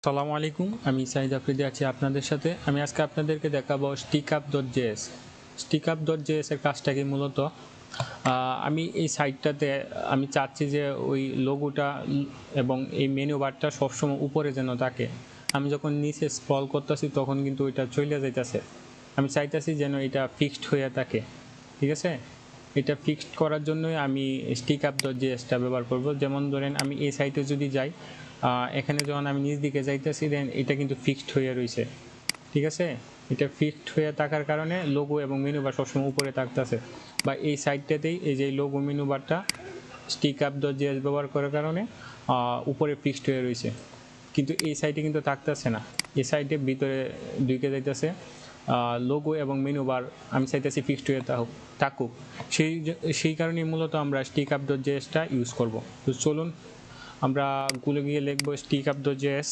আসসালামু আলাইকুম, আমি সাইদ আফ্রিদি আছি আপনাদের সাথে। আমি আজকে আপনাদেরকে দেখাবো stickup.js। stickup.js এর কাজটা কি মূলত আমি এই সাইটটাতে আমি চাচ্ছি যে ওই লোগোটা এবং এই মেনু বারটা সবসময় উপরে যেন থাকে। আমি যখন নিচে স্ক্রল করতেছি তখন কিন্তু ওইটা চলে যাইতেছে। আমি চাইতেছি যেন এটা ফিক্সড হয়ে থাকে, ঠিক আছে। এটা ফিক্সড করার জন্যই আমি stickup.js-টা ব্যবহার করব। যেমন ধরেন আমি এই সাইটে যদি যাই, এখানে যখন আমি নিচ দিকে যাইতেছি দেন এটা কিন্তু ফিক্সড হয়ে রয়েছে, ঠিক আছে। এটা ফিক্সড হয়ে থাকার কারণে লোগো এবং মেনু বার সবসময় উপরে থাকতেছে, বা এই সাইটটাতেই এই যে লোগো মেনু বারটা stickup.js ব্যবহার করার কারণে উপরে ফিক্সড হয়ে রয়েছে। কিন্তু এই সাইটে কিন্তু থাকতেছে না, এই সাইটের ভিতরে ঢুকে যাইতেছে লোগো এবং মেনু বার আমি চাইতেছি ফিক্সড হয়ে থাকুক। সেই কারণেই মূলত আমরা stickup.js-টা ইউজ করব। তো চলুন আমরা গুলো গিয়ে লিখবো stickup.js।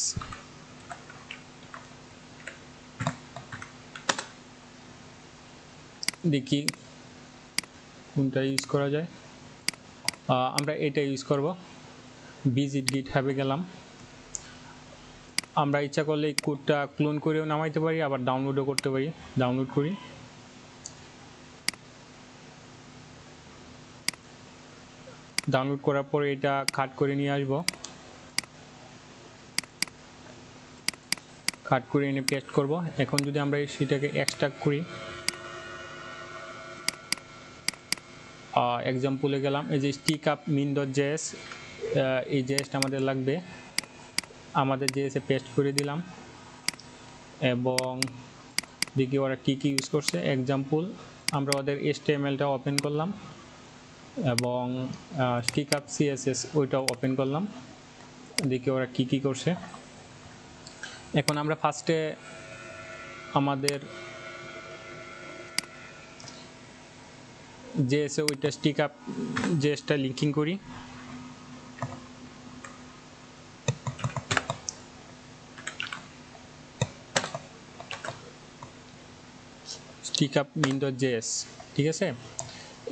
দেখি কোনটা ইউজ করা যায়। আমরা এটা ইউজ করব। ভিজিট গিটহাবে গেলাম। আমরা ইচ্ছা করলে এই কোডটা ক্লোন করেও নামাইতে পারি, আবার ডাউনলোডও করতে পারি। ডাউনলোড করি। ডাউনলোড করার পরে এটা কাট করে নিয়ে আসব। কাট করে এনে পেস্ট করব। এখন যদি আমরা সেটাকে এক্সট্রাক্ট করি, এক্সাম্পলে গেলাম, এই যে stickup min.js, এই জেএসটা আমাদের লাগবে। আমাদের জেএসে পেস্ট করে দিলাম এবং দেখি ওরা কী কী ইউজ করছে। এক্সাম্পল আমরা ওদের HTML-টা ওপেন করলাম এবং stickup CSS ওইটাও ওপেন করলাম, দেখি ওরা কী কী করছে। এখন আমরা ফার্স্টে আমাদের জেএসে ওইটা stickup.js-টা লিঙ্কিং করি। stickup min.js, ঠিক আছে।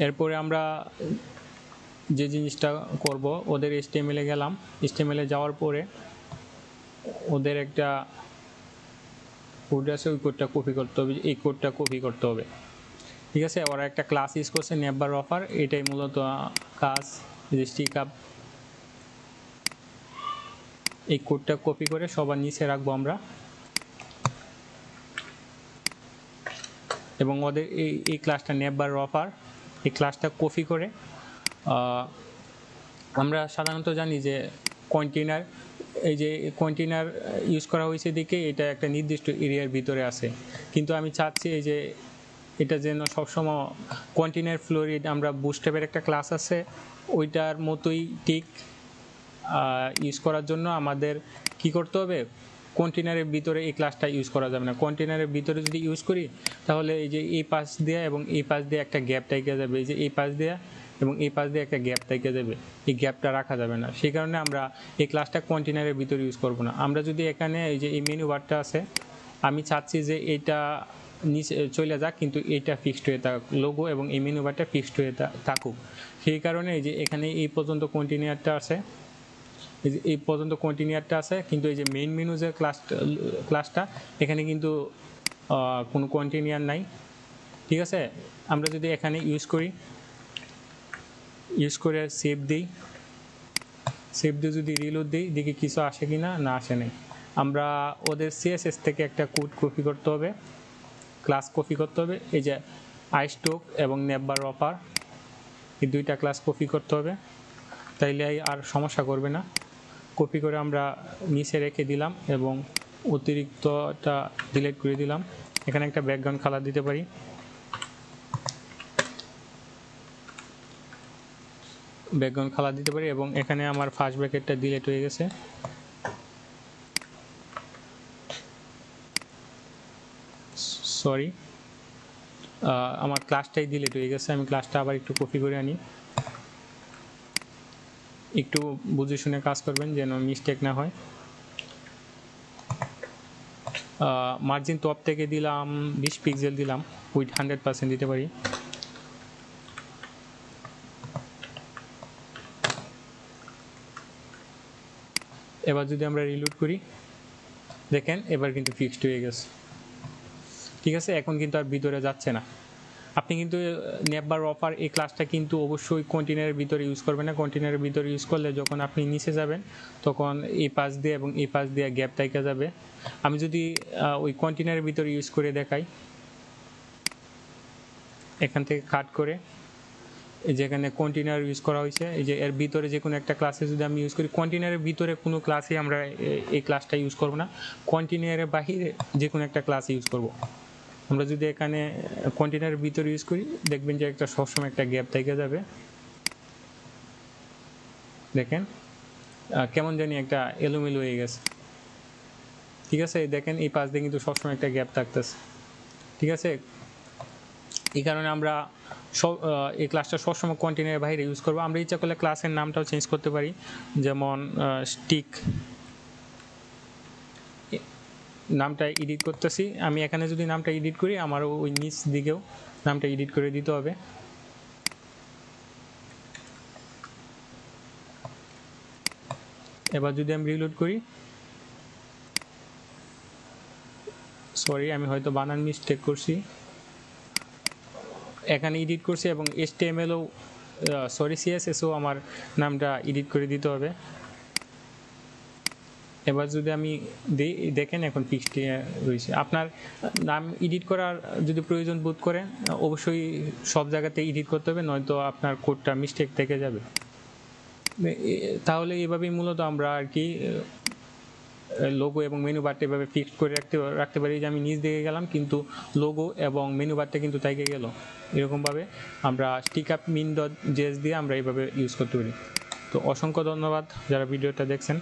এরপরে আমরা যে জিনিসটা করব, ওদের HTML-এ গেলাম। HTML-এ যাওয়ার পরে ওদের একটা কোড আছে, ওই কোডটা কপি করতে হবে। এই কোডটা কপি করতে হবে, ঠিক আছে। ওরা একটা ক্লাস ইউজ করছে নেভার অফার, এটাই মূলত কাজ। stickup এই কোডটা কপি করে সবার নিচে রাখবো আমরা, এবং ওদের এই ক্লাসটা নেভার অফার, এই ক্লাসটা কপি করে আমরা সাধারণত জানি যে কন্টেনার, এই যে কন্টেনার ইউজ করা হয়েছে দিকে এটা একটা নির্দিষ্ট এরিয়ার ভিতরে আছে, কিন্তু আমি চাচ্ছি এই যে এটা যেন সবসময় কন্টেনার ফ্লোরিড, আমরা বুটস্ট্র্যাপের একটা ক্লাস আছে ওইটার মতোই ঠিক ইউজ করার জন্য আমাদের কি করতে হবে, কন্টেনারের ভিতরে এই ক্লাসটা ইউজ করা যাবে না। কন্টেনারের ভিতরে যদি ইউজ করি তাহলে এই যে এই পাশ দিয়ে এবং এই পাশ দিয়ে একটা গ্যাপ থেকে যাবে, এই যে এই পাশ দিয়ে এবং এই পাশ দিয়ে একটা গ্যাপ থেকে যাবে, এই গ্যাপটা রাখা যাবে না। সেই কারণে আমরা এই ক্লাসটা কন্টেনারের ভিতরে ইউজ করব না। আমরা যদি এখানে এই যে এই মেনু বারটা আছে, আমি চাচ্ছি যে এইটা নিচে চলে যাক, কিন্তু এইটা ফিক্সড হয়ে থাকুক, লোগো এবং এই মেনু বারটা ফিক্সড হয়ে থাকুক। সেই কারণে এই যে এখানে এই পর্যন্ত কন্টেনারটা আছে, এই পর্যন্ত কন্টিনিউয়ারটা আছে, কিন্তু এই যে মেইন মেনু যে ক্লাসটা এখানে কিন্তু কোনো কন্টিনিউয়ার নাই, ঠিক আছে। আমরা যদি এখানে ইউজ করে সেভ দিই, সেভ দিয়ে যদি রিলোড দিই, দেখি কিছু আসে কি না, না আসে নাই। আমরা ওদের সিএসএস থেকে একটা কোড কপি করতে হবে, ক্লাস কপি করতে হবে। এই যে আইস্টোক এবং নেভার অফার, এই দুইটা ক্লাস কপি করতে হবে, তাইলে আর সমস্যা করবে না। কপি করে আমরা নিচে রেখে দিলাম এবং অতিরিক্তটা ডিলিট করে দিলাম। এখানে একটা ব্যাকগ্রাউন্ড কালার দিতে পারি। ব্যাকগ্রাউন্ড কালার দিতে পারি এবং এখানে আমার ফার্স্ট ব্র্যাকেটটা ডিলিট হয়ে গেছে। সরি, আমার ক্লাসটাই ডিলিট হয়ে গেছে। আমি ক্লাসটা আবার একটু কপি করে আনি। একটু বুঝে শুনে কাজ করবেন যেন মিস্টেক না হয়। মার্জিন টপ থেকে দিলাম 20 পিক্সেল দিলাম, উইথ 100% দিতে পারি। এবার যদি আমরা রিলোড করি, দেখেন এবার কিন্তু ফিক্সড হয়ে গেছে। ঠিক আছে, এখন কিন্তু আর ভিতরে যাচ্ছে না। আপনি কিন্তু নেভার অফার এই ক্লাসটা কিন্তু অবশ্যই কন্টেনারের ভিতরে ইউজ করবেন না। কন্টেনারের ভিতরে ইউজ করলে যখন আপনি নিচে যাবেন তখন এই পাশ দিয়ে এবং এই পাশ দিয়ে গ্যাপ থাইকা যাবে। আমি যদি ওই কন্টেনারের ভিতরে ইউজ করে দেখাই, এখান থেকে কাট করে যেখানে কন্টেনার ইউজ করা হয়েছে, এই যে এর ভিতরে যে কোনো একটা ক্লাসে যদি আমি ইউজ করি, কন্টেনারের ভিতরে কোনো ক্লাসে আমরা এই ক্লাসটা ইউজ করব না, কন্টেনারের বাহিরে যে কোনো একটা ক্লাসে ইউজ করব। আমরা যদি এখানে কন্টেনারের ভিতরে ইউজ করি দেখবেন যে একটা সবসময় একটা গ্যাপ থেকে যাবে। দেখেন কেমন জানি একটা এলোমেলো হয়ে গেছে। ঠিক আছে, দেখেন এই পাশ দিয়ে কিন্তু সবসময় একটা গ্যাপ থাকতেছে। ঠিক আছে, এই কারণে আমরা এই ক্লাসটা সবসময় কন্টেনারের বাইরে ইউজ করবো। আমরা ইচ্ছা করলে ক্লাসের নামটাও চেঞ্জ করতে পারি, যেমন স্টিক নামটা এডিট করতেছি আমি। এখানে যদি নামটা এডিট করি আমার ওই নিচ দিকেও নামটা এডিট করে দিতে হবে। এবার যদি আমি রিলোড করি, সরি আমি হয়তো বানান মিস্টেক করছি, এখানে এডিট করছি এবং HTML-ও সরি CSS-ও আমার নামটা এডিট করে দিতে হবে। এবার যদি আমি দেখেন এখন ফিক্সড রয়েছে। আপনার নাম এডিট করার যদি প্রয়োজন বোধ করেন অবশ্যই সব জায়গাতে এডিট করতে হবে, নয়তো আপনার কোডটা মিস্টেক থেকে যাবে। তাহলে এভাবেই মূলত আমরা আর কি লোগো এবং মেনু বারটা এভাবে ফিক্সড করে রাখতে পারি। যে আমি নিচ দিকে গেলাম কিন্তু লোগো এবং মেনু বারটা কিন্তু তাইকে গেল, এরকমভাবে আমরা stickup min.js দিয়ে আমরা এইভাবে ইউজ করতে পারি। তো অসংখ্য ধন্যবাদ যারা ভিডিওটা দেখছেন।